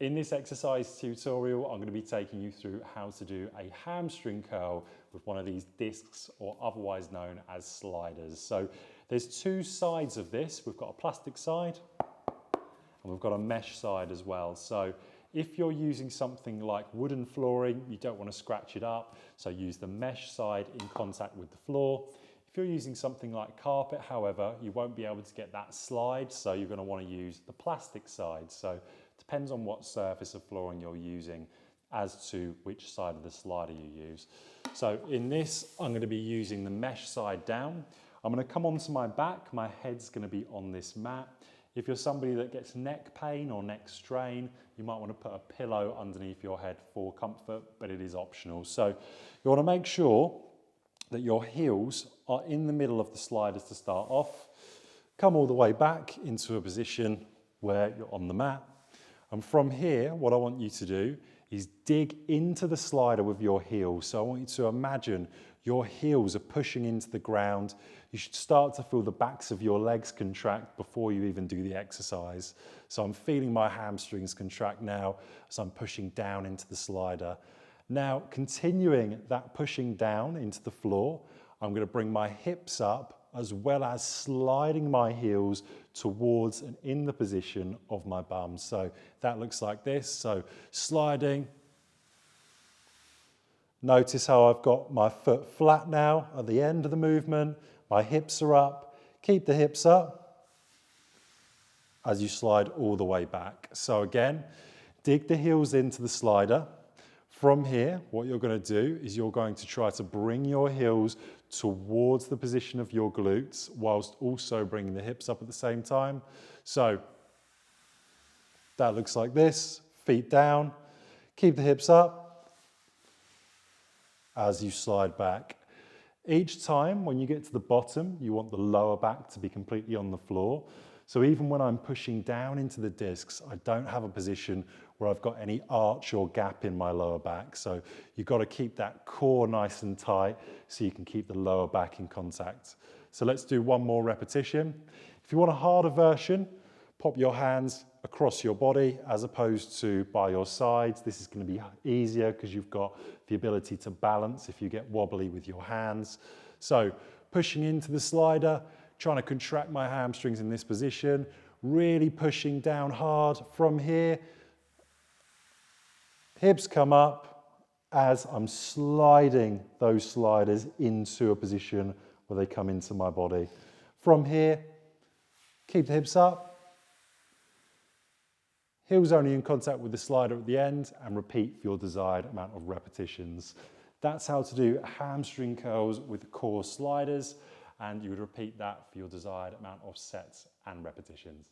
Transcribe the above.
In this exercise tutorial, I'm going to be taking you through how to do a hamstring curl with one of these discs, or otherwise known as sliders. So there's two sides of this. We've got a plastic side and we've got a mesh side as well. So if you're using something like wooden flooring, you don't want to scratch it up, so use the mesh side in contact with the floor. If you're using something like carpet, however, you won't be able to get that slide, so you're going to want to use the plastic side. So it depends on what surface of flooring you're using as to which side of the slider you use. So in this, I'm going to be using the mesh side down. I'm going to come onto my back, my head's going to be on this mat. If you're somebody that gets neck pain or neck strain, you might want to put a pillow underneath your head for comfort, but it is optional. So you want to make sure that your heels are in the middle of the sliders to start off. Come all the way back into a position where you're on the mat. And from here, what I want you to do is dig into the slider with your heels. So I want you to imagine your heels are pushing into the ground. You should start to feel the backs of your legs contract before you even do the exercise. So I'm feeling my hamstrings contract now as I'm pushing down into the slider. Now, continuing that pushing down into the floor, I'm going to bring my hips up as well as sliding my heels towards and in the position of my bum. So that looks like this. So sliding. Notice how I've got my foot flat now at the end of the movement. My hips are up. Keep the hips up as you slide all the way back. So again, dig the heels into the slider. From here, what you're going to do is you're going to try to bring your heels towards the position of your glutes whilst also bringing the hips up at the same time. So that looks like this. Feet down. Keep the hips up as you slide back. Each time when you get to the bottom, you want the lower back to be completely on the floor. So even when I'm pushing down into the discs, I don't have a position where I've got any arch or gap in my lower back. So you've got to keep that core nice and tight so you can keep the lower back in contact. So let's do one more repetition. If you want a harder version, pop your hands across your body as opposed to by your sides. This is going to be easier because you've got the ability to balance if you get wobbly with your hands. So pushing into the slider, trying to contract my hamstrings in this position, really pushing down hard from here. Hips come up as I'm sliding those sliders into a position where they come into my body. From here, keep the hips up. Heels only in contact with the slider at the end, and repeat for your desired amount of repetitions. That's how to do hamstring curls with core sliders, and you would repeat that for your desired amount of sets and repetitions.